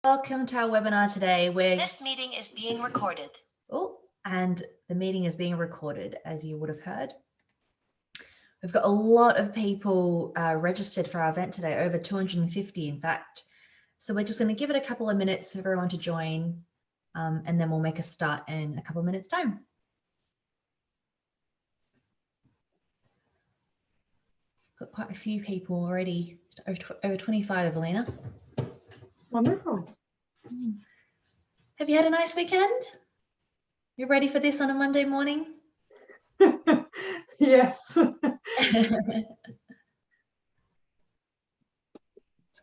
Welcome to our webinar today where This meeting is being recorded. And the meeting is being recorded, as you would have heard. We've got a lot of people registered for our event today, over 250 in fact. So we're just going to give it a couple of minutes for everyone to join, and then we'll make a start in a couple of minutes time. Got quite a few people already, over 25, Evelina. Wonderful. Have you had a nice weekend? You ready for this on a Monday morning? Yes. That's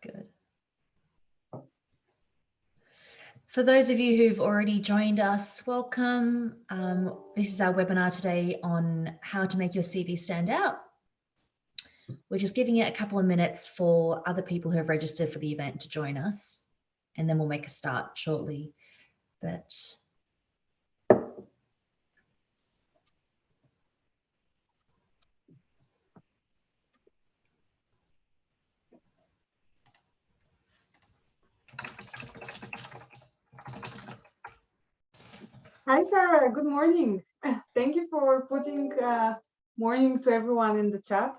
good. For those of you who've already joined us, welcome. This is our webinar today on how to make your CV stand out. We're just giving it a couple of minutes for other people who have registered for the event to join us, and then we'll make a start shortly. But Hi, Sarah. Good morning. Thank you for putting morning to everyone in the chat.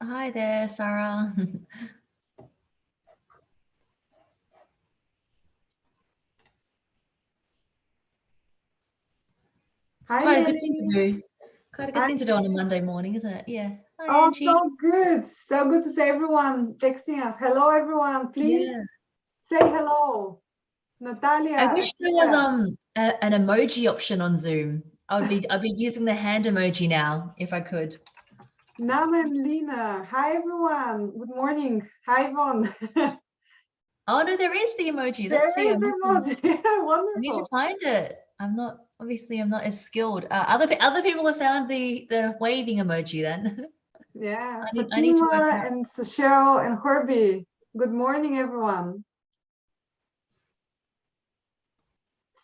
hi there, Sarah. Hi, Quite a good Nelly. thing to do. Quite a good thing to do on a Monday morning, isn't it? Yeah. Hi, Oh, Angie. so good. So good to see everyone texting us. Hello, everyone. Please say hello. Natalia. I wish there was an emoji option on Zoom. I'd be using the hand emoji now if I could. Nana and Lina. Hi, everyone. Good morning. Hi, Yvonne. Oh no, there is the emoji. There Let's see. is the emoji. Wonderful. I need to find it. I'm not as skilled. Other people have found the waving emoji then. Yeah, I need to Fatima work out. and Sachelle and Herbie. Good morning, everyone.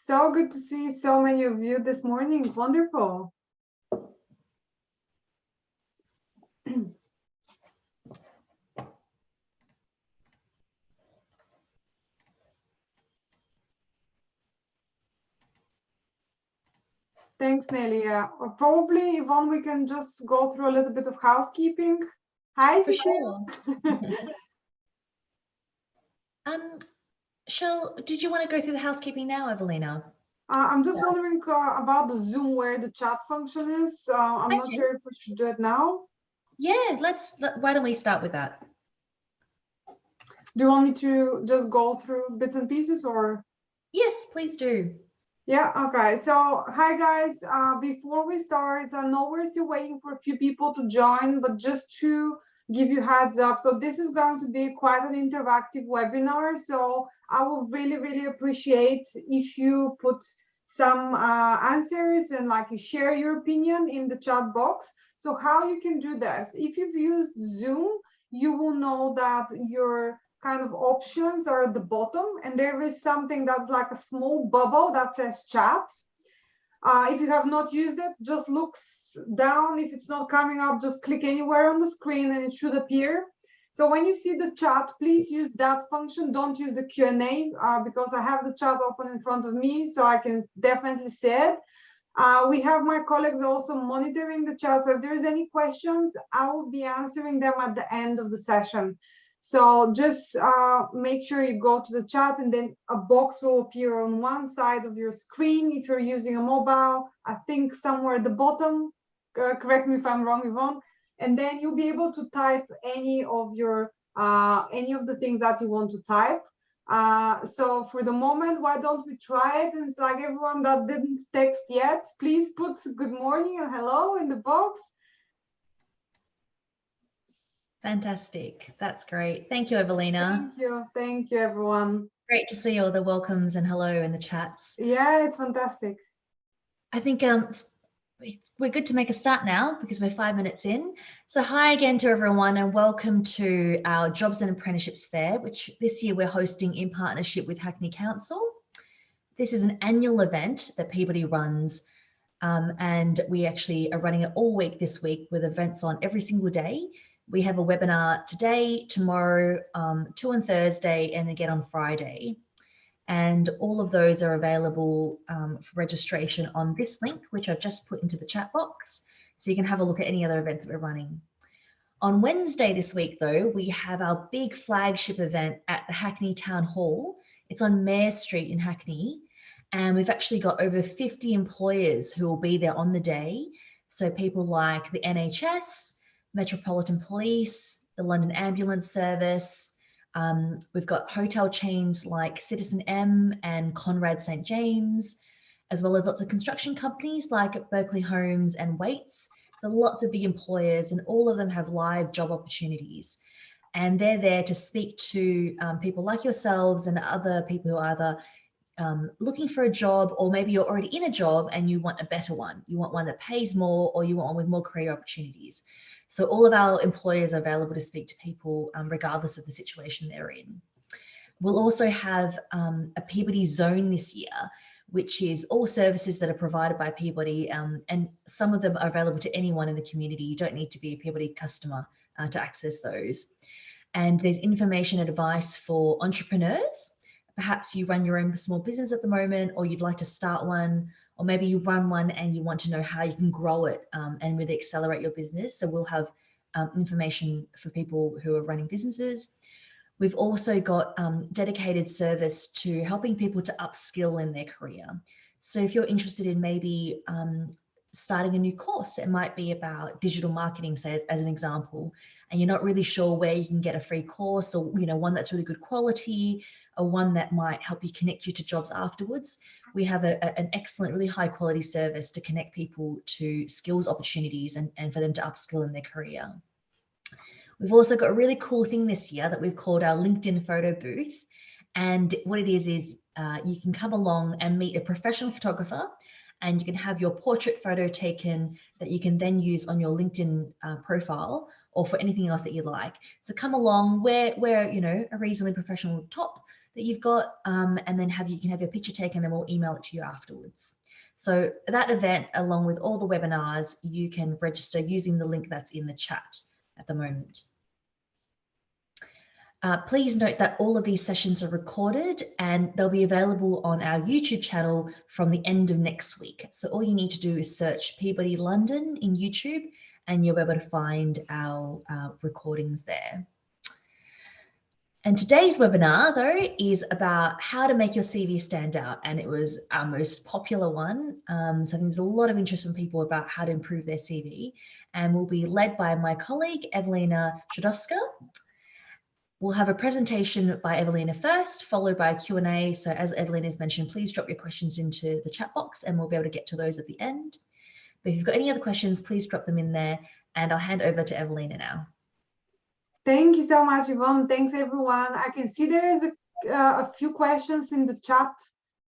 So good to see so many of you this morning. Wonderful. Thanks, Nelly. Probably, Yvonne, we can just go through a little bit of housekeeping. Hi, For Cecile. sure. Shell, did you want to go through the housekeeping now, Evelina? I'm just wondering about the Zoom, where the chat function is. I'm not sure if we should do it now. Yeah, why don't we start with that? Do you want me to just go through bits and pieces, or? Yes, please do. Yeah, okay. So, hi guys. Before we start, I know we're still waiting for a few people to join, but just to give you heads up, so this is going to be quite an interactive webinar. So I would really, really appreciate if you put some answers and like you share your opinion in the chat box. So how you can do this? If you've used Zoom, you will know that your kind of options are at the bottom, and there is something that's like a small bubble that says chat. If you have not used it, just look down. If it's not coming up, just click anywhere on the screen and it should appear. So when you see the chat, please use that function. Don't use the Q&A because I have the chat open in front of me, so I can definitely see it. We have my colleagues also monitoring the chat. So if there's any questions, I will be answering them at the end of the session. So just make sure you go to the chat, and then a box will appear on one side of your screen. If you're using a mobile, I think somewhere at the bottom, correct me if I'm wrong, Yvonne, and then you'll be able to type any of the things that you want to type. So for the moment, why don't we try it? And it's like everyone that didn't text yet, please put good morning and hello in the box. Fantastic. That's great. Thank you, Evelina. Thank you, everyone. Great to see all the welcomes and hello in the chats. Yeah, it's fantastic. I think we're good to make a start now because we're 5 minutes in. So hi again to everyone, and welcome to our Jobs and Apprenticeships Fair, which this year we're hosting in partnership with Hackney Council. This is an annual event that Peabody runs, and we actually are running it all week this week with events on every single day. We have a webinar today, tomorrow, 2 on Thursday, and again on Friday. And all of those are available for registration on this link, which I've just put into the chat box. So you can have a look at any other events that we're running. On Wednesday this week, though, we have our big flagship event at the Hackney Town Hall. It's on Mayor Street in Hackney. And we've actually got over 50 employers who will be there on the day. So people like the NHS, Metropolitan Police, the London Ambulance Service. We've got hotel chains like Citizen M and Conrad St. James, as well as lots of construction companies like Berkeley Homes and Waits. So lots of big employers, and all of them have live job opportunities. And they're there to speak to people like yourselves and other people who are either looking for a job, or maybe you're already in a job and you want a better one. You want one that pays more, or you want one with more career opportunities. So all of our employers are available to speak to people regardless of the situation they're in. We'll also have a Peabody Zone this year, which is all services that are provided by Peabody, and some of them are available to anyone in the community. You don't need to be a Peabody customer to access those. And there's information and advice for entrepreneurs. Perhaps you run your own small business at the moment, or you'd like to start one, or maybe you run one and you want to know how you can grow it and really accelerate your business. So we'll have information for people who are running businesses. We've also got dedicated service to helping people to upskill in their career. So if you're interested in maybe starting a new course, it might be about digital marketing, say, as an example, and you're not really sure where you can get a free course, or one that's really good quality, or one that might help you connect you to jobs afterwards. We have an excellent, really high quality service to connect people to skills opportunities and for them to upskill in their career. We've also got a really cool thing this year that we've called our LinkedIn photo booth. And what it is you can come along and meet a professional photographer, and you can have your portrait photo taken that you can then use on your LinkedIn profile, or for anything else that you like. So come along, wear a reasonably professional top that you've got, and then you can have your picture taken, and then we'll email it to you afterwards. So that event, along with all the webinars, you can register using the link that's in the chat at the moment. Please note that all of these sessions are recorded, and they'll be available on our YouTube channel from the end of next week. So all you need to do is search Peabody London in YouTube, and you'll be able to find our recordings there. And today's webinar, though, is about how to make your CV stand out, and it was our most popular one. So I think there's a lot of interest from people about how to improve their CV, and will be led by my colleague, Evelina Shadowska. We'll have a presentation by Evelina first, followed by a Q&A. So as Evelina has mentioned, please drop your questions into the chat box, and we'll be able to get to those at the end. But if you've got any other questions, please drop them in there, and I'll hand over to Evelina now. Thank you so much, Yvonne. Thanks, everyone. I can see there is a few questions in the chat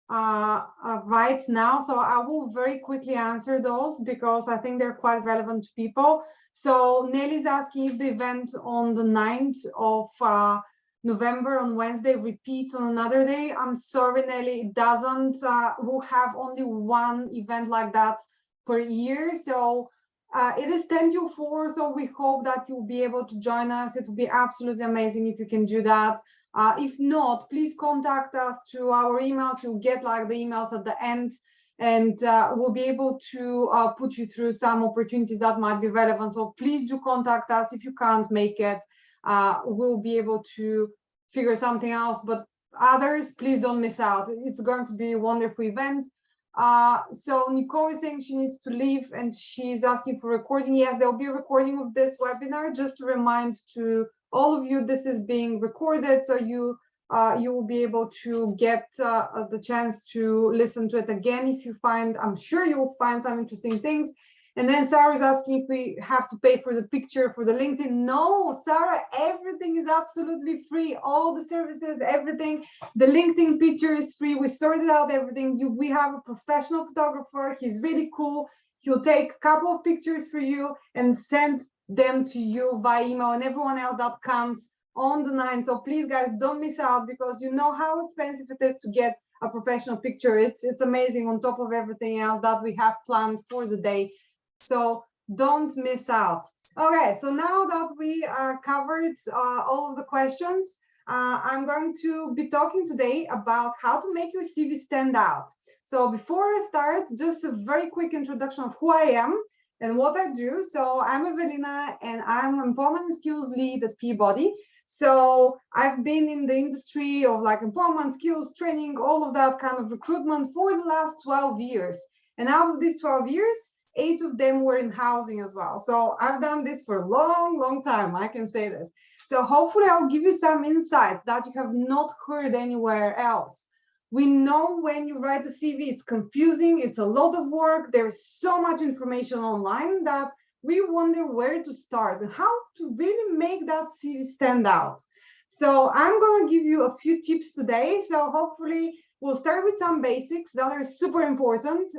right now, so I will very quickly answer those because I think they're quite relevant to people. So Nelly's asking if the event on the 9th of November on Wednesday repeats on another day. I'm sorry, Nelly, it doesn't. We'll have only one event like that per year. So it is 10 to 4, so we hope that you'll be able to join us. It will be absolutely amazing if you can do that. If not, please contact us through our emails. You'll get like the emails at the end, and we'll be able to put you through some opportunities that might be relevant. So please do contact us. If you can't make it, we'll be able to figure something else. But others, please don't miss out. It's going to be a wonderful event. So Nicole is saying she needs to leave, and she's asking for recording. Yes, there'll be a recording of this webinar. Just to remind to all of you, this is being recorded, so you will be able to get the chance to listen to it again if you find, I'm sure you will find some interesting things. And then Sarah is asking if we have to pay for the picture for the LinkedIn. No, Sarah, everything is absolutely free. All the services, everything. The LinkedIn picture is free. We sorted out everything. We have a professional photographer. He's really cool. He'll take a couple of pictures for you and send them to you by email, and everyone else that comes on the 9th. So please, guys, don't miss out, because you know how expensive it is to get a professional picture. It's amazing on top of everything else that we have planned for the day. So don't miss out. Okay, so now that we covered all of the questions, I'm going to be talking today about how to make your CV stand out. So before I start, just a very quick introduction of who I am and what I do. So I'm Evelina, and I'm Empowerment and Skills Lead at Peabody. So I've been in the industry of like empowerment, skills, training, all of that kind of recruitment for the last 12 years. And out of these 12 years, 8 of them were in housing as well. So I've done this for a long, long time, I can say this. So hopefully I'll give you some insight that you have not heard anywhere else. We know when you write the CV, it's confusing, it's a lot of work, there's so much information online that we wonder where to start and how to really make that CV stand out. So I'm going to give you a few tips today. So hopefully we'll start with some basics that are super important.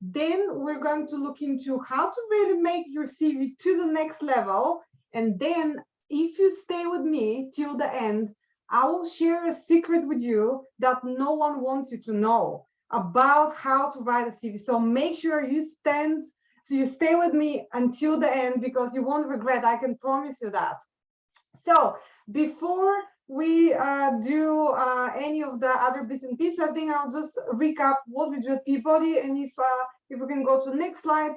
Then we're going to look into how to really make your CV to the next level. And then if you stay with me till the end, I will share a secret with you that no one wants you to know about how to write a CV. So make sure you stay with me until the end, because you won't regret. I can promise you that. So before we do any of the other bits and pieces, I think I'll just recap what we do at Peabody. And if we can go to the next slide,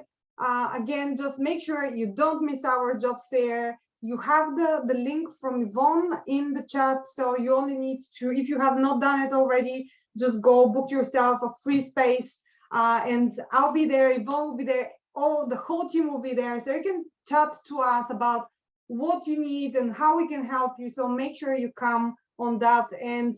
again, just make sure you don't miss our jobs fair. You have the link from Yvonne in the chat. So you only need to, if you have not done it already, just go book yourself a free space, and I'll be there, Yvonne will be there, the whole team will be there. So you can chat to us about what you need and how we can help you. So make sure you come on that. And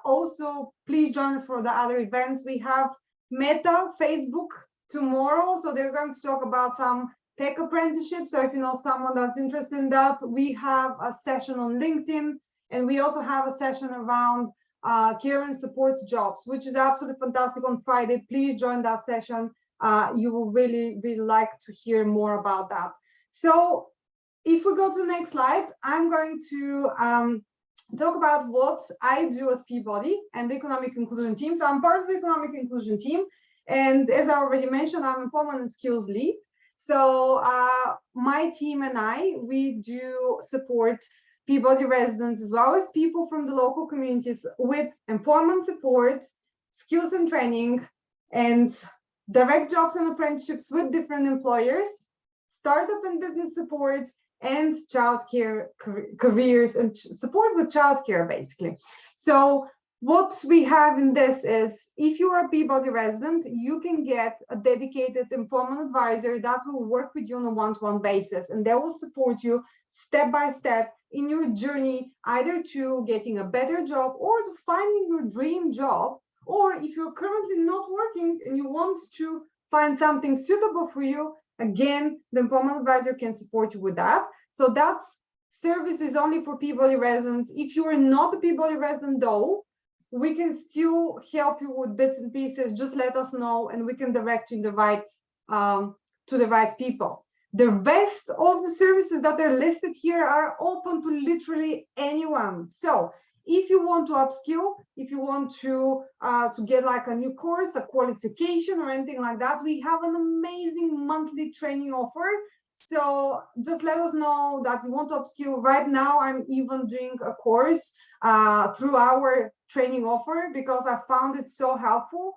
also please join us for the other events. We have Meta Facebook tomorrow, so they're going to talk about some tech apprenticeships. So if you know someone that's interested in that, we have a session on LinkedIn, and we also have a session around care and support jobs, which is absolutely fantastic on Friday. Please join that session. You will really, really like to hear more about that. So if we go to the next slide, I'm going to talk about what I do at Peabody and the Economic Inclusion team. So I'm part of the Economic Inclusion team. And as I already mentioned, I'm Empowerment and Skills Lead. So my team and I, we do support Peabody residents as well as people from the local communities with employment support, skills and training, and direct jobs and apprenticeships with different employers, startup and business support, and childcare careers and support with childcare, basically. So what we have in this is, if you are a Peabody resident, you can get a dedicated employment advisor that will work with you on a one-to-one basis, and they will support you step by step in your journey, either to getting a better job or to finding your dream job. Or if you're currently not working and you want to find something suitable for you, again, the employment advisor can support you with that. So that service is only for Peabody residents. If you are not a Peabody resident, though, we can still help you with bits and pieces. Just let us know, and we can direct you in the right to the right people. The rest of the services that are listed here are open to literally anyone. So if you want to upskill, if you want to get like a new course, a qualification, or anything like that, we have an amazing monthly training offer. So just let us know that you want to upskill. Right now, I'm even doing a course through our training offer because I found it so helpful.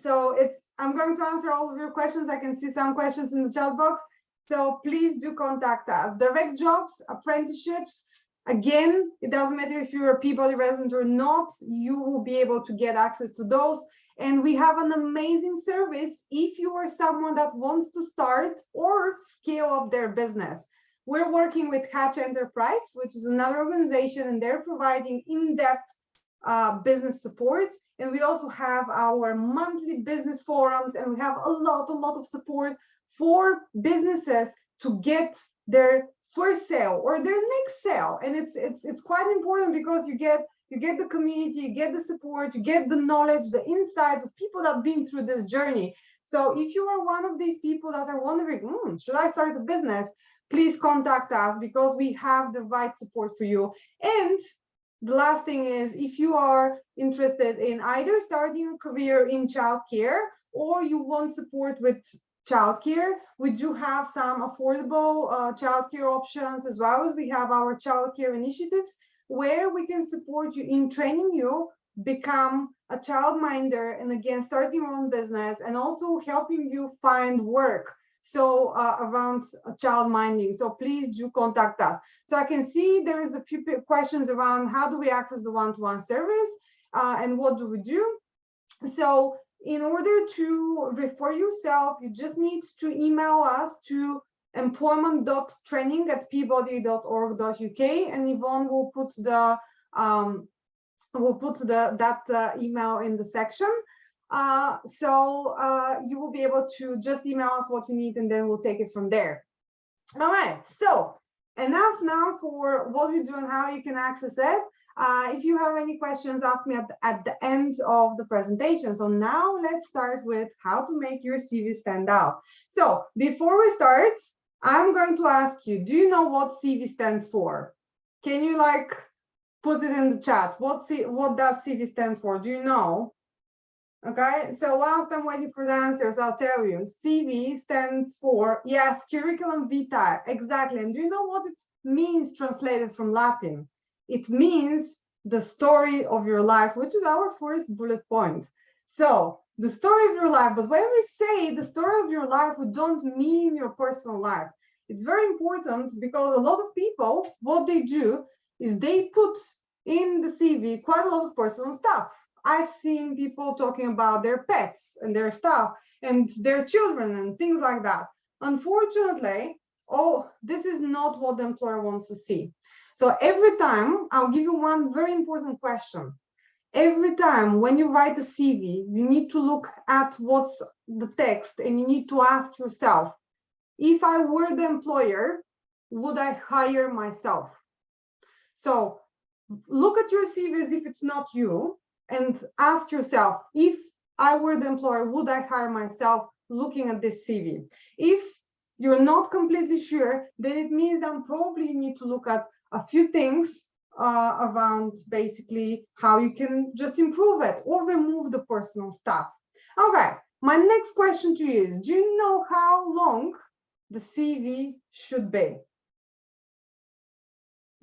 So I'm going to answer all of your questions. I can see some questions in the chat box. So please do contact us. Direct jobs, apprenticeships. Again, it doesn't matter if you're a Peabody resident or not, you will be able to get access to those. And we have an amazing service if you are someone that wants to start or scale up their business. We're working with Hatch Enterprise, which is another organization, and they're providing in-depth business support. And we also have our monthly business forums, and we have a lot of support for businesses to get their first sale or their next sale. And it's quite important because you get the community, you get the support, you get the knowledge, the insights of people that have been through this journey. So if you are one of these people that are wondering, should I start a business? Please contact us because we have the right support for you. And the last thing is, if you are interested in either starting a career in childcare or you want support with childcare. We do have some affordable childcare options, as well as we have our childcare initiatives where we can support you in training you become a childminder, and again start your own business, and also helping you find work so around childminding. So please do contact us. So I can see there is a few questions around how do we access the one-to-one service and what do we do. So in order to refer yourself, you just need to email us to employment.training@peabody.org.uk, and Yvonne will put the email in the section. You will be able to just email us what you need, and then we'll take it from there. All right, so enough now for what we do and how you can access it. If you have any questions, ask me at the end of the presentation. So now let's start with how to make your CV stand out. So before we start, I'm going to ask you, do you know what CV stands for? Can you put it in the chat? What does CV stands for? Do you know? Okay, so whilst I'm waiting for the answers, I'll tell you. CV stands for, yes, curriculum vitae, exactly. And do you know what it means translated from Latin? It means the story of your life, which is our first bullet point. So the story of your life, but when we say the story of your life, we don't mean your personal life. It's very important because a lot of people, what they do is they put in the CV quite a lot of personal stuff. I've seen people talking about their pets and their stuff and their children and things like that. Unfortunately, this is not what the employer wants to see. So every time, I'll give you one very important question. Every time when you write a CV, you need to look at what's the text, and you need to ask yourself, if I were the employer, would I hire myself? So look at your CV as if it's not you, and ask yourself, if I were the employer, would I hire myself looking at this CV? If you're not completely sure, then it means that probably you need to look at a few things around basically how you can just improve it or remove the personal stuff. Okay, my next question to you is, do you know how long the CV should be?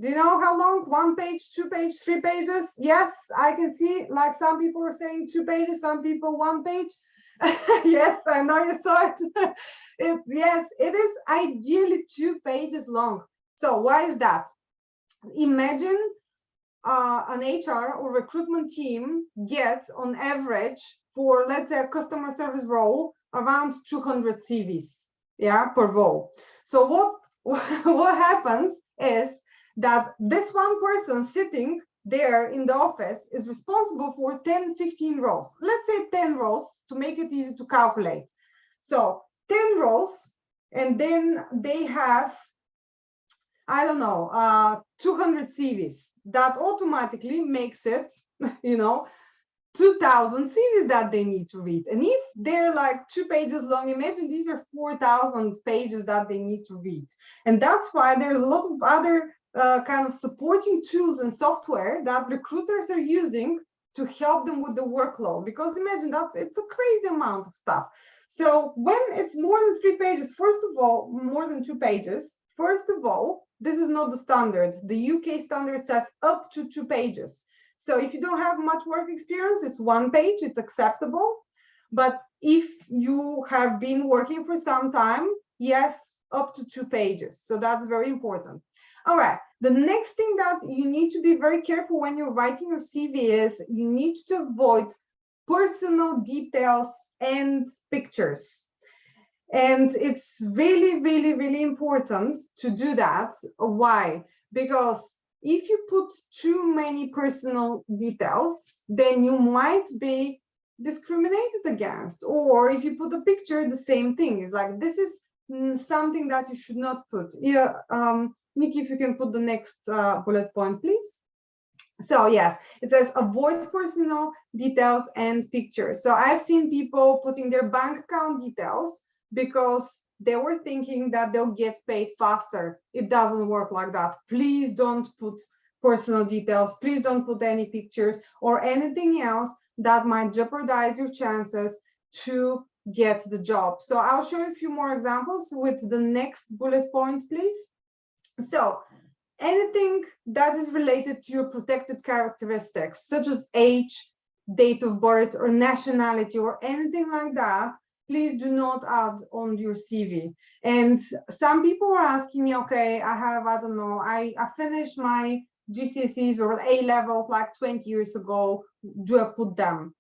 Do you know how long? 1 page, 2 pages, 3 pages? Yes, I can see some people are saying 2 pages, some people 1 page. Yes, I know you saw it. Yes, it is ideally 2 pages long. So why is that? Imagine an HR or recruitment team gets on average for, let's say, a customer service role around 200 CVs, per role. So what happens is that this one person sitting there in the office is responsible for 10, 15 roles. Let's say 10 roles to make it easy to calculate. So 10 roles, and then they have, I don't know, 200 CVs. That automatically makes it, 2,000 CVs that they need to read. And if they're 2 pages long, imagine these are 4,000 pages that they need to read. And that's why there's a lot of other kind of supporting tools and software that recruiters are using to help them with the workload. Because imagine that it's a crazy amount of stuff. So when it's more than 3 pages, first of all, more than 2 pages, first of all, this is not the standard. The UK standard says up to 2 pages. So if you don't have much work experience, it's 1 page, it's acceptable. But if you have been working for some time, yes, up to 2 pages. So that's very important. All right, the next thing that you need to be very careful when you're writing your CV is you need to avoid personal details and pictures. And it's really, really, really important to do that. Why? Because if you put too many personal details, then you might be discriminated against. Or if you put a picture, the same thing. It's like, this is something that you should not put. Yeah, Nikki, if you can put the next bullet point, please. So yes, it says avoid personal details and pictures. So I've seen people putting their bank account details because they were thinking that they'll get paid faster. It doesn't work like that. Please don't put personal details. Please don't put any pictures or anything else that might jeopardize your chances to get the job. So I'll show you a few more examples with the next bullet point, please. So anything that is related to your protected characteristics, such as age, date of birth, or nationality, or anything like that, please do not add on your CV. And some people are asking me, okay, I don't know, I finished my GCSEs or A levels like 20 years ago, do I put them?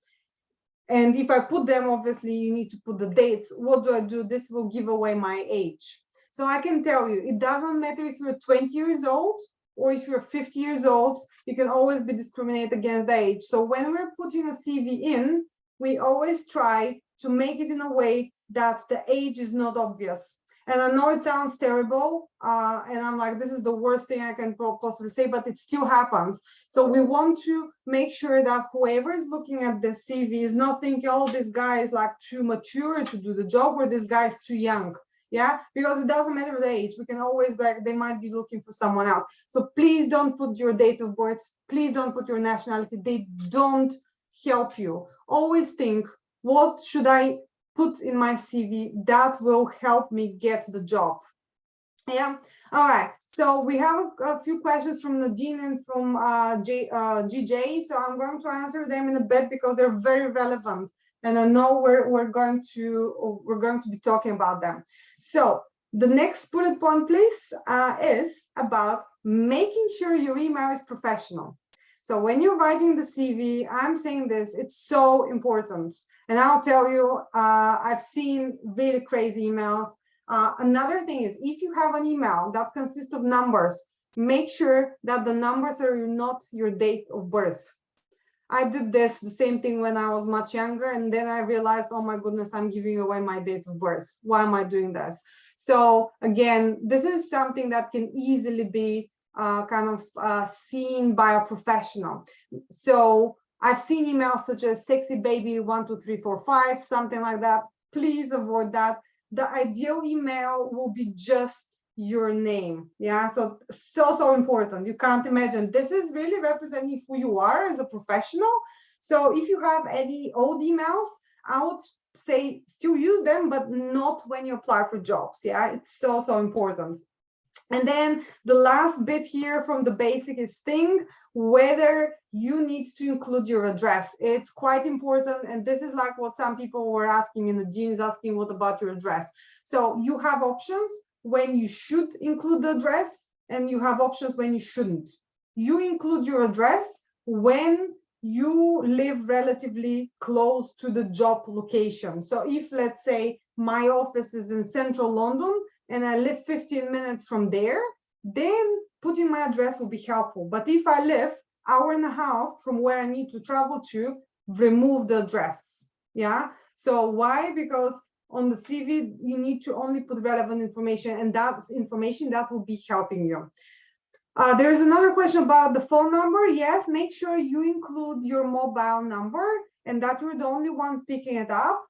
And if I put them, obviously you need to put the dates. What do I do? This will give away my age. So I can tell you, it doesn't matter if you're 20 years old or if you're 50 years old, you can always be discriminated against age. So when we're putting a CV in, we always try to make it in a way that the age is not obvious. And I know it sounds terrible, and I'm like, this is the worst thing I can possibly say, but it still happens. So we want to make sure that whoever is looking at the CV is not thinking, oh, this guy is like too mature to do the job, or this guy is too young. Yeah, because it doesn't matter the age. We can always, like, they might be looking for someone else. So please don't put your date of birth. Please don't put your nationality. They don't help you. Always think, what should I put in my CV that will help me get the job? Yeah. All right. So we have a few questions from Nadine and from GJ. So I'm going to answer them in a bit because they're very relevant, and I know we're going to be talking about them. So the next bullet point, please, is about making sure your email is professional. So when you're writing the CV, I'm saying this, it's so important. And I'll tell you, I've seen really crazy emails. Another thing is, if you have an email that consists of numbers, make sure that the numbers are not your date of birth. I did this, the same thing when I was much younger, and then I realized, oh my goodness, I'm giving away my date of birth. Why am I doing this? So again, this is something that can easily be seen by a professional. So I've seen emails such as sexy baby 12345, something like that. Please avoid that. The ideal email will be just your name. Yeah, so important. You can't imagine. This is really representing who you are as a professional. So if you have any old emails, I would say still use them, but not when you apply for jobs. Yeah, it's so important. And then the last bit here from the basic is think whether you need to include your address. It's quite important. And this is like what some people were asking in the jeans, asking what about your address? So you have options when you should include the address, and you have options when you shouldn't. You include your address when you live relatively close to the job location. So if, let's say, my office is in central London and I live 15 minutes from there, then putting my address will be helpful. But if I live an hour and a half from where I need to travel to, remove the address. Yeah. So why? Because on the CV, you need to only put relevant information, and that's information that will be helping you. There is another question about the phone number. Yes, make sure you include your mobile number and that you're the only one picking it up.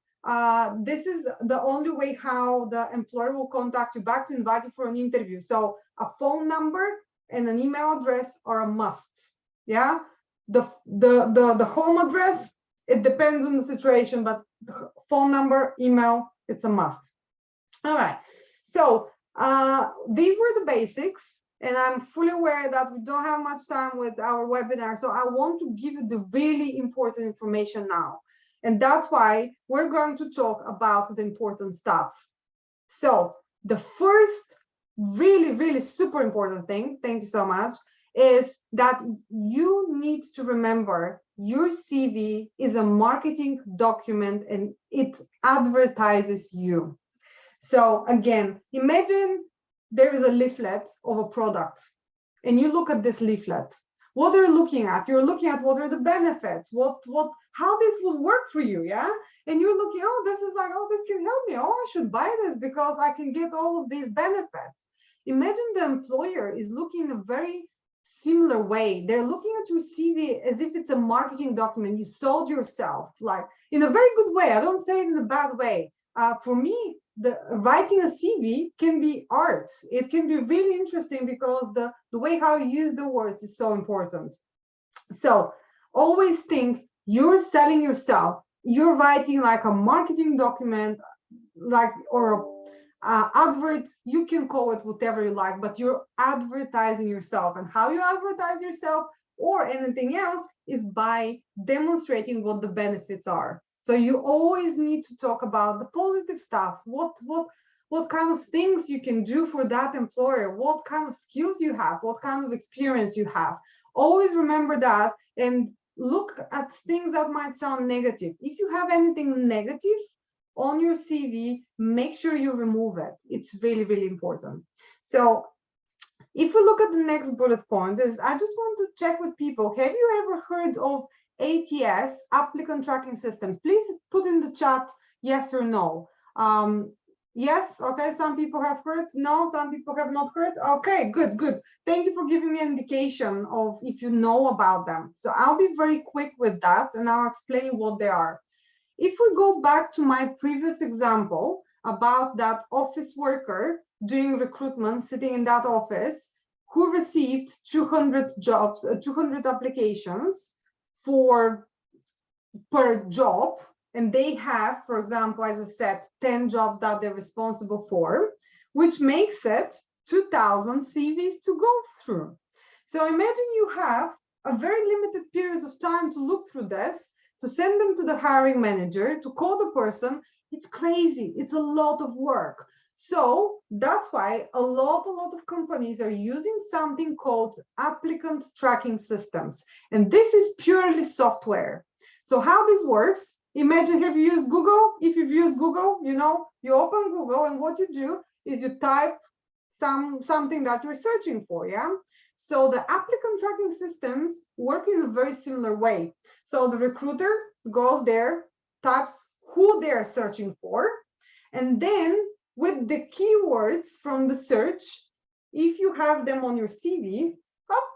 This is the only way how the employer will contact you back to invite you for an interview. So a phone number and an email address are a must. Yeah, the home address, it depends on the situation, but the phone number, email, it's a must. All right, so these were the basics, and I'm fully aware that we don't have much time with our webinar, so I want to give you the really important information now. And that's why we're going to talk about the important stuff. So the first really super important thing, thank you so much, is that you need to remember your CV is a marketing document and it advertises you. So again, imagine there is a leaflet of a product and you look at this leaflet. What are you looking at? You're looking at what are the benefits, how this would work for you, yeah? And you're looking, oh, this is like, oh, this can help me. Oh, I should buy this because I can get all of these benefits. Imagine the employer is looking in a very similar way. They're looking at your CV as if it's a marketing document. You sold yourself, like in a very good way. I don't say it in a bad way. For me, writing a CV can be art. It can be really interesting because the way how you use the words is so important. So always think you're selling yourself you're writing like a marketing document, like, or advert, you can call it whatever you like, but you're advertising yourself. And how you advertise yourself or anything else is by demonstrating what the benefits are. So you always need to talk about the positive stuff. What kind of things you can do for that employer, what kind of skills you have, what kind of experience you have. Always remember that, and look at things that might sound negative. If you have anything negative on your CV, make sure you remove it. It's really, really important. So if we look at the next bullet point, is I just want to check with people, have you ever heard of ATS, applicant tracking systems? Please put in the chat yes or no. Yes, okay, some people have heard, no, some people have not heard. Okay, good, good. Thank you for giving me an indication of if you know about them. So I'll be very quick with that, and I'll explain what they are. If we go back to my previous example about that office worker doing recruitment, sitting in that office, who received 200 jobs, 200 applications per job, and they have, for example, as I said, 10 jobs that they're responsible for, which makes it 2,000 CVs to go through. So imagine you have a very limited period of time to look through this, to send them to the hiring manager, to call the person. It's crazy. It's a lot of work. So that's why a lot of companies are using something called applicant tracking systems. And this is purely software. So how this works, imagine, have you used Google? If you've used Google, you know, you open Google and what you do is you type something that you're searching for, yeah? So the applicant tracking systems work in a very similar way. So the recruiter goes there, types who they're searching for, and then with the keywords from the search, if you have them on your CV,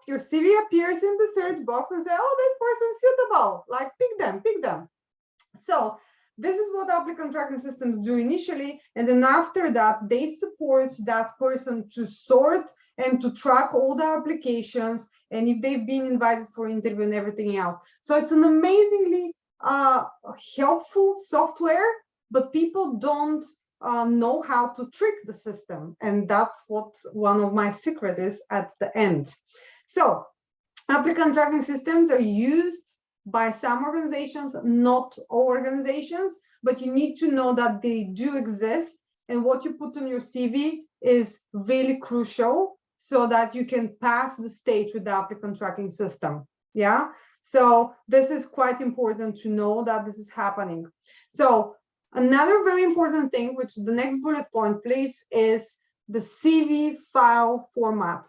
your CV appears in the search box and say, oh, this person's suitable, like pick them. So this is what applicant tracking systems do initially, and then after that, they support that person to sort and to track all the applications, and if they've been invited for interview and everything else. So it's an amazingly helpful software, but people don't know how to trick the system, and that's what one of my secrets is at the end. So applicant tracking systems are used by some organizations, not all organizations, but you need to know that they do exist, and what you put on your CV is really crucial so that you can pass the stage with the applicant tracking system. Yeah, so this is quite important to know that this is happening. So another very important thing, which is the next bullet point, please, is the CV file format.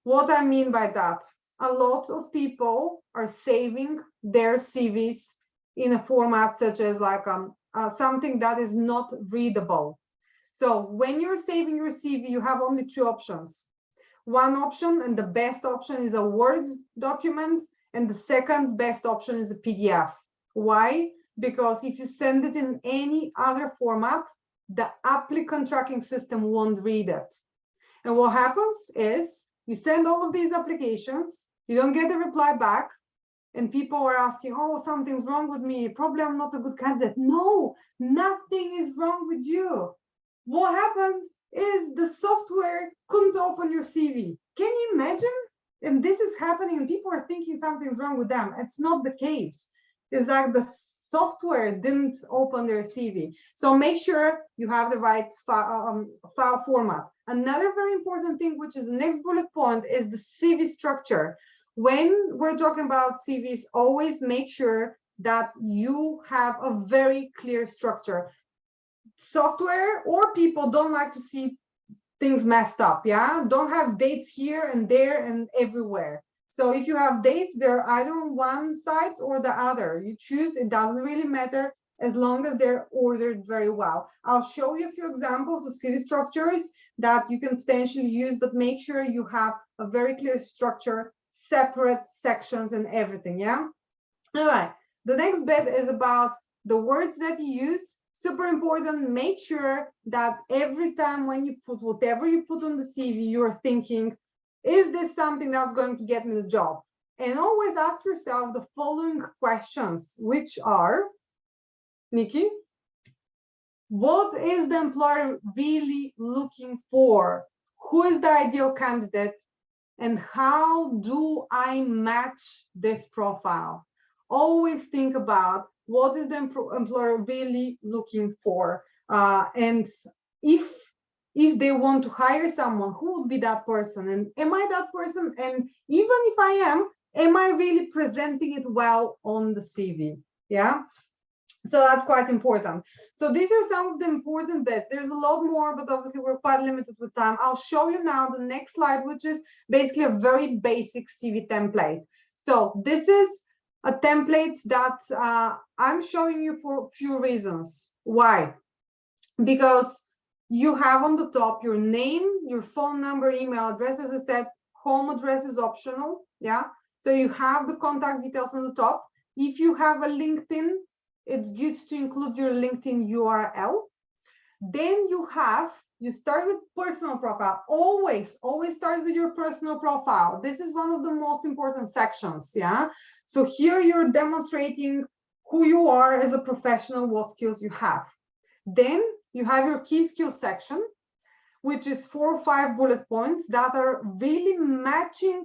What I mean by that, a lot of people are saving their CVs in a format such as like something that is not readable. So when you're saving your CV, you have only two options. One option, and the best option, is a Word document, and the second best option is a PDF. Why? Because if you send it in any other format, the applicant tracking system won't read it. And what happens is you send all of these applications, you don't get a reply back, and people are asking, oh, something's wrong with me, probably I'm not a good candidate. No, nothing is wrong with you. What happened is the software couldn't open your CV. Can you imagine? And this is happening, and people are thinking something's wrong with them. It's not the case. It's like the software didn't open their CV. So make sure you have the right file format. Another very important thing, which is the next bullet point, is the CV structure. When we're talking about CVs, always make sure that you have a very clear structure. Software or people don't like to see things messed up, yeah? Don't have dates here and there and everywhere. So if you have dates, they're either on one side or the other. You choose, it doesn't really matter as long as they're ordered very well. I'll show you a few examples of CV structures that you can potentially use, but make sure you have a very clear structure, separate sections and everything, yeah? All right, the next bit is about the words that you use. Super important, make sure that every time when you put whatever you put on the CV, you're thinking, is this something that's going to get me the job? And always ask yourself the following questions, which are, Nikki? What is the employer really looking for? Who is the ideal candidate? And how do I match this profile? Always think about what is the employer really looking for, and if they want to hire someone, who would be that person? And am I that person? And even if I am I really presenting it well on the CV? Yeah. So that's quite important. So these are some of the important bits. There's a lot more, but obviously we're quite limited with time. I'll show you now the next slide, which is basically a very basic CV template. So this is a template that I'm showing you for a few reasons. Why? Because you have on the top your name, your phone number, email address. As I said, home address is optional. Yeah. So you have the contact details on the top. If you have a LinkedIn, it's good to include your LinkedIn URL. Then you start with personal profile. Always start with your personal profile. This is one of the most important sections. Yeah. So here you're demonstrating who you are as a professional, what skills you have. Then you have your key skills section, which is 4 or 5 bullet points that are really matching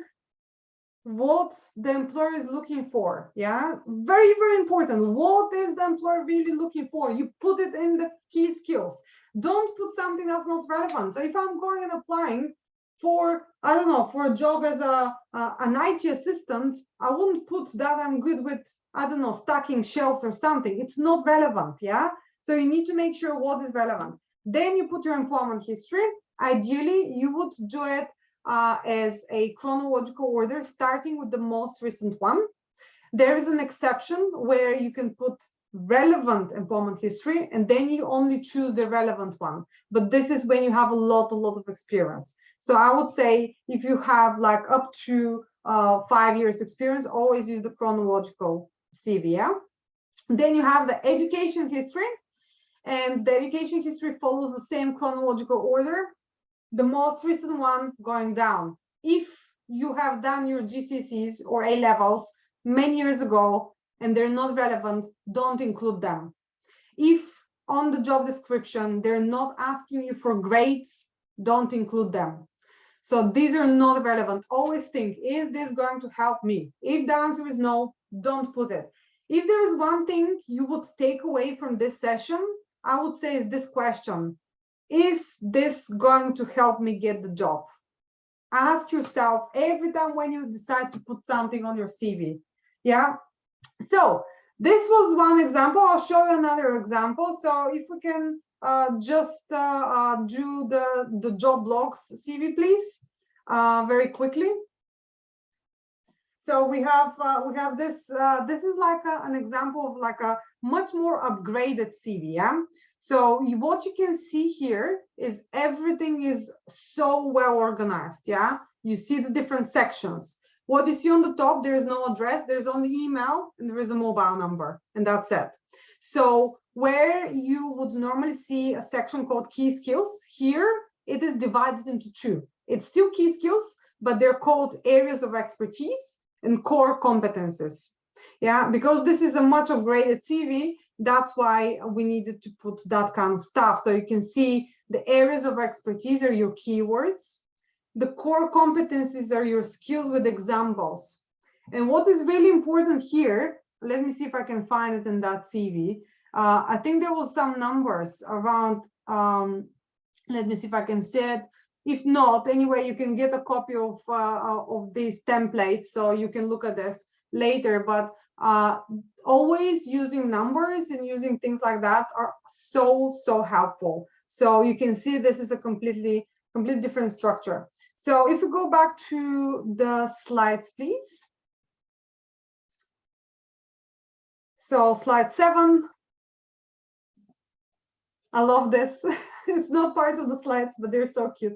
what the employer is looking for. Yeah, very, very important. What is the employer really looking for? You put it in the key skills. Don't put something that's not relevant. So if I'm going and applying for, I don't know, for a job as an IT assistant, I wouldn't put that I'm good with, I don't know, stacking shelves or something. It's not relevant. Yeah. So you need to make sure what is relevant. Then you put your employment history. Ideally, you would do it as a chronological order, starting with the most recent one. There is an exception where you can put relevant employment history, and then you only choose the relevant one. But this is when you have a lot of experience. So I would say if you have like up to 5 years experience, always use the chronological CV. Yeah? Then you have the education history, and the education history follows the same chronological order. The most recent one going down. If you have done your GCSEs or A levels many years ago and they're not relevant, don't include them. If on the job description they're not asking you for grades, don't include them. So these are not relevant. Always think, is this going to help me? If the answer is no, don't put it. If there is one thing you would take away from this session, I would say is this question. Is this going to help me get the job? Ask yourself every time when you decide to put something on your CV. Yeah. So this was one example. I'll show you another example. So if we can just do the job logs CV, please, very quickly. So we have this. This is like an example of like a much more upgraded CV. Yeah. So what you can see here is everything is so well organized. Yeah. You see the different sections. What you see on the top, there is no address. There's only email and there is a mobile number, and that's it. So where you would normally see a section called key skills, here it is divided into 2. It's still key skills, but they're called areas of expertise and core competences. Yeah, because this is a much upgraded CV, that's why we needed to put that kind of stuff. So you can see the areas of expertise are your keywords. The core competencies are your skills with examples. And what is really important here, let me see if I can find it in that CV. I think there was some numbers around, let me see if I can see it. If not, anyway, you can get a copy of these templates, so you can look at this later. But always using numbers and using things like that are so helpful. So you can see this is a completely different structure. So if we go back to the slides, please. So slide 7. I love this. It's not part of the slides, but they're so cute.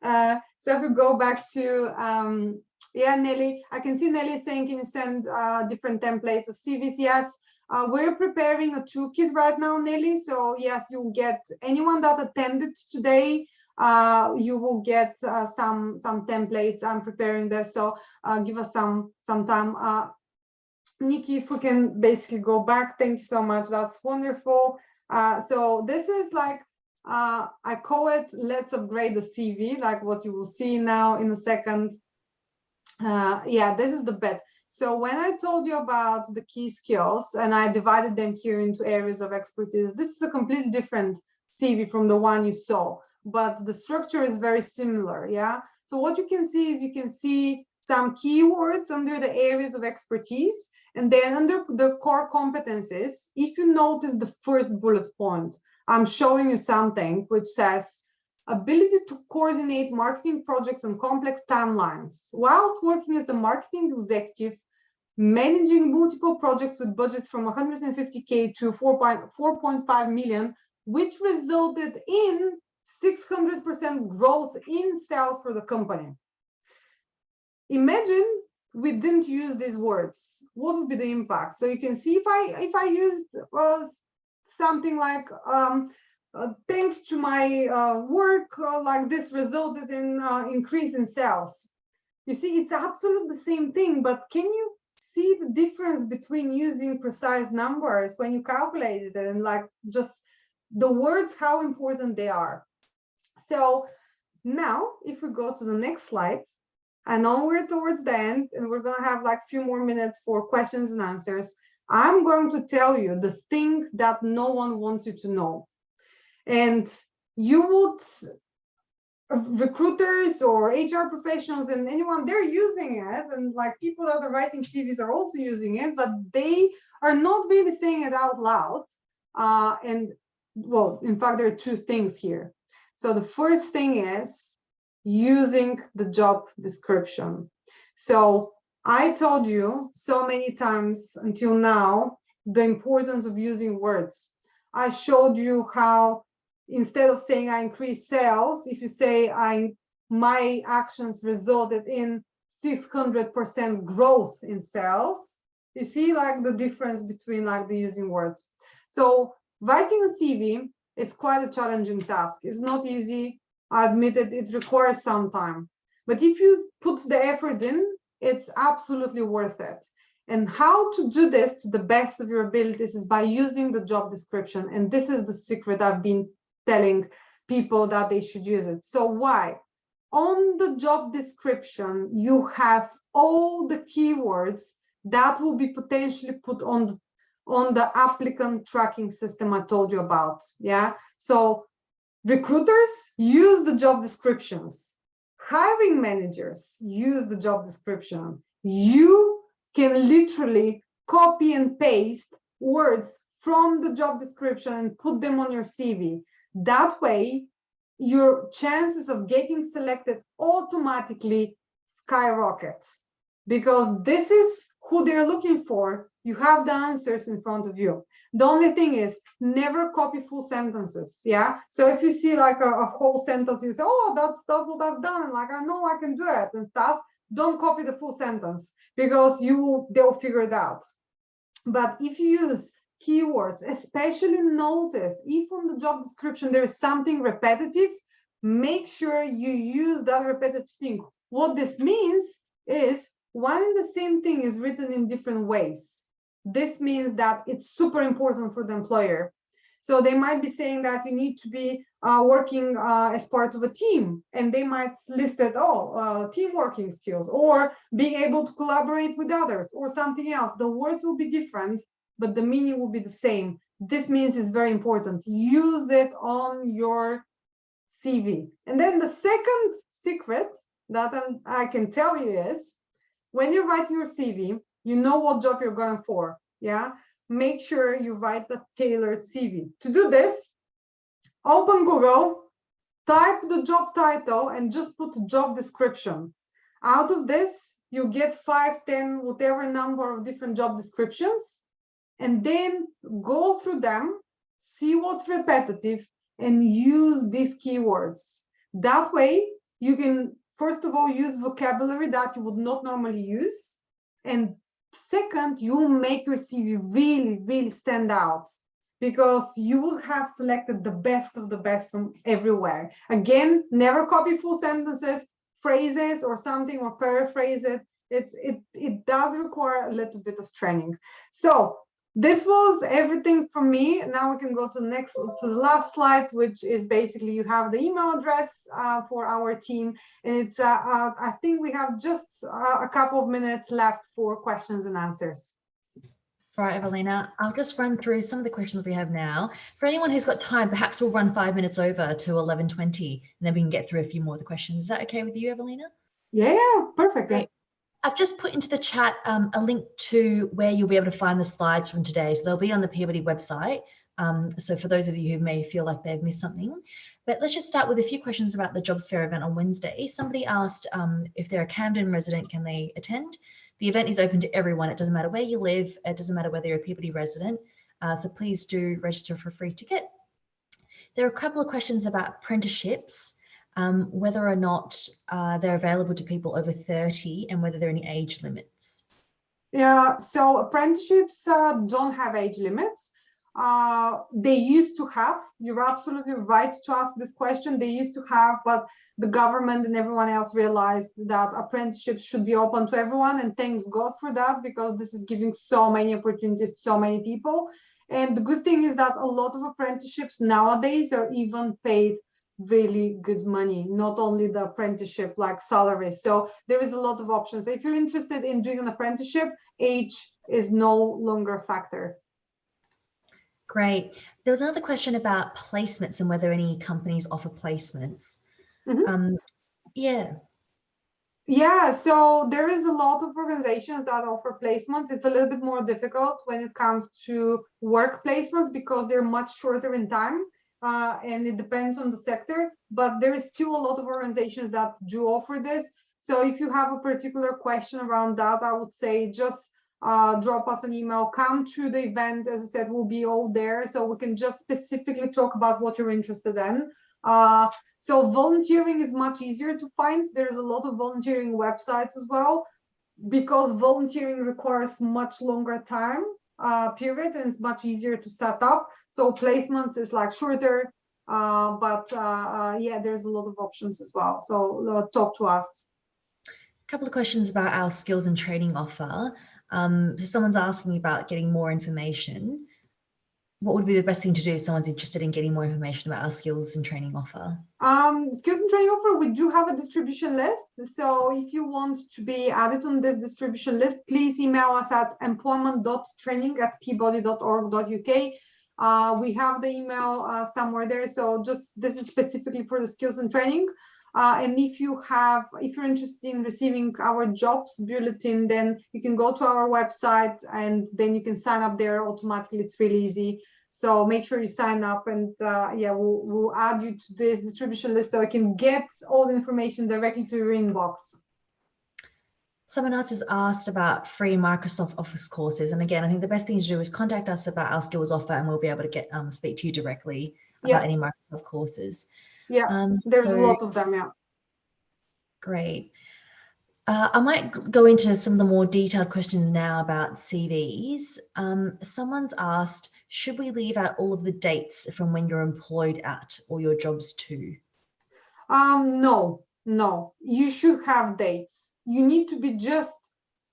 So if we go back to, yeah, Nelly, I can see Nelly saying, can you send different templates of CVs? Yes, we're preparing a toolkit right now, Nelly. So yes, you'll get anyone that attended today, you will get some templates. I'm preparing this, so give us some time. Nikki, if we can basically go back, thank you so much. That's wonderful. So this is like, I call it, let's upgrade the CV, like what you will see now in a second. Yeah, this is the bit. So when I told you about the key skills and I divided them here into areas of expertise, this is a completely different CV from the one you saw, but the structure is very similar, yeah? So what you can see is you can see some keywords under the areas of expertise, and then under the core competencies, if you notice the first bullet point, I'm showing you something which says, ability to coordinate marketing projects and complex timelines whilst working as a marketing executive, managing multiple projects with budgets from 150K to 4.5 million, which resulted in 600% growth in sales for the company. Imagine we didn't use these words. What would be the impact? So you can see if I used something like thanks to my work, like this resulted in increase in sales. You see, it's absolutely the same thing, but can you see the difference between using precise numbers when you calculate it and like just the words, how important they are? So now if we go to the next slide, I know we're towards the end and we're going to have like a few more minutes for questions and answers. I'm going to tell you the thing that no one wants you to know. And you would, recruiters or HR professionals and anyone, they're using it. And like people that are writing CVs are also using it, but they are not really saying it out loud. And well, in fact, there are two things here. So the first thing is using the job description. So I told you so many times until now, the importance of using words. I showed you how instead of saying I increased sales, if you say my actions resulted in 600% growth in sales, you see like the difference between like the using words. So writing a CV is quite a challenging task. It's not easy. I admit it requires some time, but if you put the effort in, it's absolutely worth it. And how to do this to the best of your abilities is by using the job description. And this is the secret I've been telling people that they should use it. So why? On the job description, you have all the keywords that will be potentially put on the applicant tracking system I told you about. Yeah. So recruiters use the job descriptions. Hiring managers use the job description. You can literally copy and paste words from the job description and put them on your CV. That way, your chances of getting selected automatically skyrocket, because this is who they're looking for. You have the answers in front of you. The only thing is never copy full sentences. Yeah. So if you see like a whole sentence, you say, oh, that's what I've done. Like, I know I can do it and stuff. Don't copy the full sentence because they'll figure it out. But if you use keywords, especially notice if on the job description there is something repetitive, make sure you use that repetitive thing. What this means is one and the same thing is written in different ways. This means that it's super important for the employer. So they might be saying that you need to be working as part of a team, and they might list it all, team working skills, or being able to collaborate with others, or something else. The words will be different, but the meaning will be the same. This means it's very important. Use it on your CV. And then the second secret that I can tell you is, when you're writing your CV, you know what job you're going for. Yeah. Make sure you write the tailored CV. To do this, open Google, type the job title and just put job description. Out of this, you get 5, 10, whatever number of different job descriptions, and then go through them, see what's repetitive, and use these keywords. That way, you can, first of all, use vocabulary that you would not normally use. And second, you will make your CV really, really stand out, because you will have selected the best of the best from everywhere. Again, never copy full sentences, phrases or something, or paraphrase it. It does require a little bit of training. So this was everything from me. Now we can go to the last slide, which is basically you have the email address for our team, and it's I think we have just a couple of minutes left for questions and answers. All right, Evelina, I'll just run through some of the questions we have now. For anyone who's got time, perhaps we'll run 5 minutes over to 11:20, and then we can get through a few more of the questions. Is that okay with you, Evelina? Yeah, perfect. Great. I've just put into the chat a link to where you'll be able to find the slides from today. So they'll be on the Peabody website. So for those of you who may feel like they've missed something, but let's just start with a few questions about the Jobs Fair event on Wednesday. Somebody asked if they're a Camden resident, can they attend? The event is open to everyone. It doesn't matter where you live. It doesn't matter whether you're a Peabody resident. So please do register for a free ticket. There are a couple of questions about apprenticeships, whether or not they're available to people over 30 and whether there are any age limits. Yeah, so apprenticeships don't have age limits. They used to have, you're absolutely right to ask this question. They used to have, but the government and everyone else realized that apprenticeships should be open to everyone, and thanks God for that, because this is giving so many opportunities to so many people. And the good thing is that a lot of apprenticeships nowadays are even paid really good money, not only the apprenticeship like salaries. So there is a lot of options. If you're interested in doing an apprenticeship, age is no longer a factor. Great. There was another question about placements and whether any companies offer placements. Yeah, so there is a lot of organizations that offer placements. It's a little bit more difficult when it comes to work placements because they're much shorter in time, and it depends on the sector, but there is still a lot of organizations that do offer this. So if you have a particular question around that, I would say just drop us an email, come to the event. As I said, we'll be all there, so we can just specifically talk about what you're interested in. So volunteering is much easier to find. There's a lot of volunteering websites as well, because volunteering requires much longer time period, and it's much easier to set up. So placement is like shorter, but yeah, there's a lot of options as well. So talk to us. A couple of questions about our skills and training offer. So someone's asking about getting more information. What would be the best thing to do if someone's interested in getting more information about our skills and training offer? Skills and training offer, we do have a distribution list. So if you want to be added on this distribution list, please email us at employment.training@peabody.org.uk. We have the email somewhere there. So just this is specifically for the skills and training. And if you're interested in receiving our jobs bulletin, then you can go to our website and then you can sign up there automatically. It's really easy. So make sure you sign up, and yeah, we'll add you to this distribution list so I can get all the information directly to your inbox. Someone else has asked about free Microsoft Office courses. And again, I think the best thing to do is contact us about our skills offer, and we'll be able to get speak to you directly about any Microsoft courses. Yeah, there's a lot of them, yeah. Great. I might go into some of the more detailed questions now about CVs. Someone's asked, should we leave out all of the dates from when you're employed at or your jobs to? No, you should have dates. You need to be just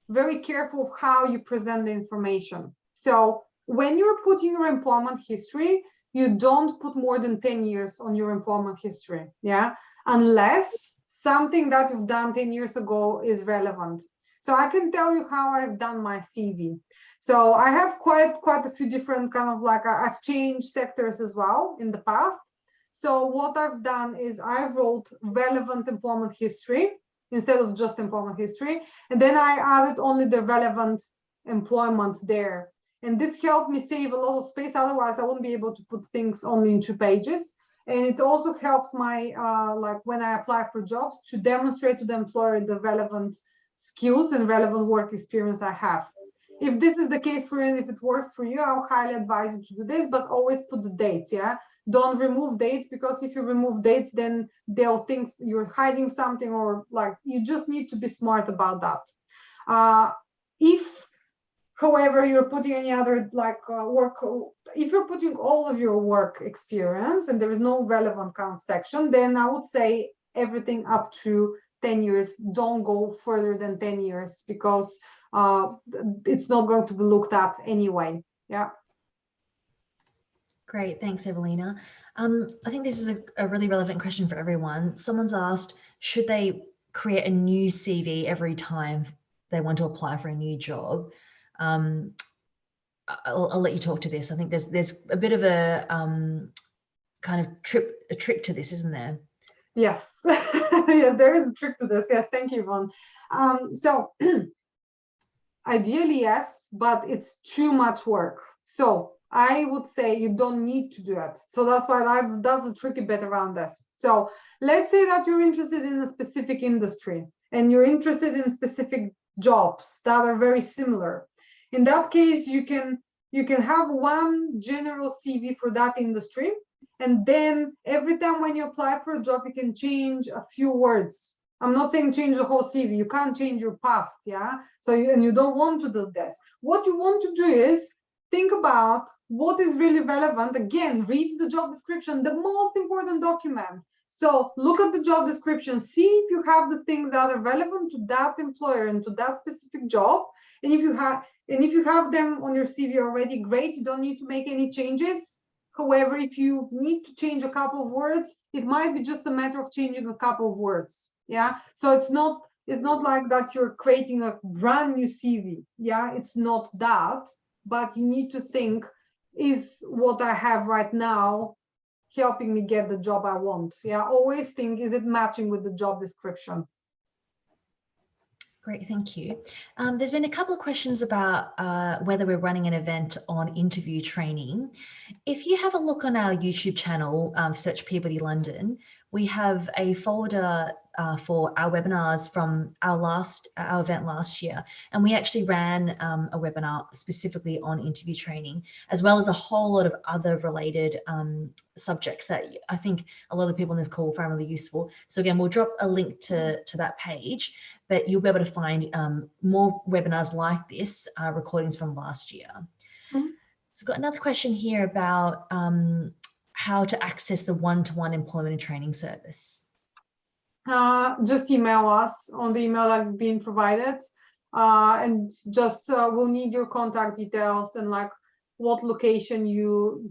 very careful of how you present the information. So when you're putting your employment history, you don't put more than 10 years on your employment history, yeah, unless something that you've done 10 years ago is relevant. So I can tell you how I've done my CV. So I have quite a few different kind of like, I've changed sectors as well in the past. So what I've done is I wrote relevant employment history instead of just employment history. And then I added only the relevant employment there. And this helped me save a lot of space. Otherwise, I wouldn't be able to put things only in 2 pages. And it also helps my, like when I apply for jobs, to demonstrate to the employer the relevant skills and relevant work experience I have. If this is the case for you, and if it works for you, I'll highly advise you to do this, but always put the dates, yeah? Don't remove dates, because if you remove dates, then they'll think you're hiding something, or like, you just need to be smart about that. If, however, you're putting any other like work, if you're putting all of your work experience and there is no relevant kind of section, then I would say everything up to 10 years, don't go further than 10 years because it's not going to be looked at anyway. Yeah. Great, thanks, Evelina. I think this is a really relevant question for everyone. Someone's asked, should they create a new CV every time they want to apply for a new job? I'll let you talk to this. I think there's a bit of a kind of trick to this, isn't there? Yes, yeah, there is a trick to this. Yes, thank you, Yvonne. So ideally, yes, but it's too much work. So I would say you don't need to do it. So that's why that's the tricky bit around this. So let's say that you're interested in a specific industry and you're interested in specific jobs that are very similar. In that case, you can have one general CV for that industry. And then every time when you apply for a job, you can change a few words. I'm not saying change the whole CV. You can't change your past, yeah? So you don't want to do this. What you want to do is think about what is really relevant. Again, read the job description, the most important document. So look at the job description, see if you have the things that are relevant to that employer and to that specific job. And if you have them on your CV already, great. You don't need to make any changes. However, if you need to change a couple of words, it might be just a matter of changing a couple of words. Yeah. So it's not like that you're creating a brand new CV. Yeah, it's not that, but you need to think, is what I have right now helping me get the job I want? Yeah, always think, is it matching with the job description? Great, thank you. There's been a couple of questions about whether we're running an event on interview training. If you have a look on our YouTube channel, search Peabody London, we have a folder for our webinars from our event last year. And we actually ran a webinar specifically on interview training, as well as a whole lot of other related subjects that I think a lot of the people in this call will find really useful. So again, we'll drop a link to that page, but you'll be able to find more webinars like this, recordings from last year. Mm-hmm. So I've got another question here about how to access the one-to-one employment and training service. Just email us on the email that's been provided, and just we'll need your contact details and like what location you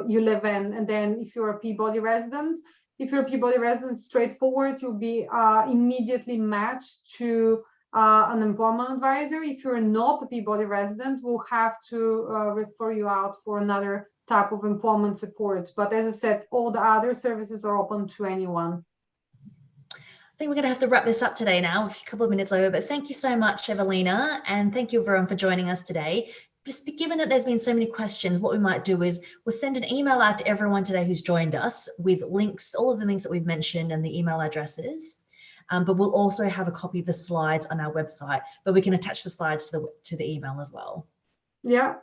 live in, and then if you're a Peabody resident. If you're a Peabody resident, straightforward, you'll be immediately matched to an employment advisor. If you're not a Peabody resident, we'll have to refer you out for another type of employment support. But as I said, all the other services are open to anyone. I think we're going to have to wrap this up today now, a couple of minutes over, but thank you so much, Evelina, and thank you everyone for joining us today. Just given that there's been so many questions, what we might do is we'll send an email out to everyone today who's joined us with links, all of the links that we've mentioned and the email addresses. But we'll also have a copy of the slides on our website, but we can attach the slides to the email as well. Yeah.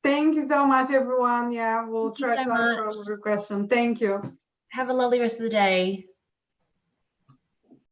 Thank you so much, everyone. Yeah, we'll try to answer all of your questions. Thank you. Have a lovely rest of the day.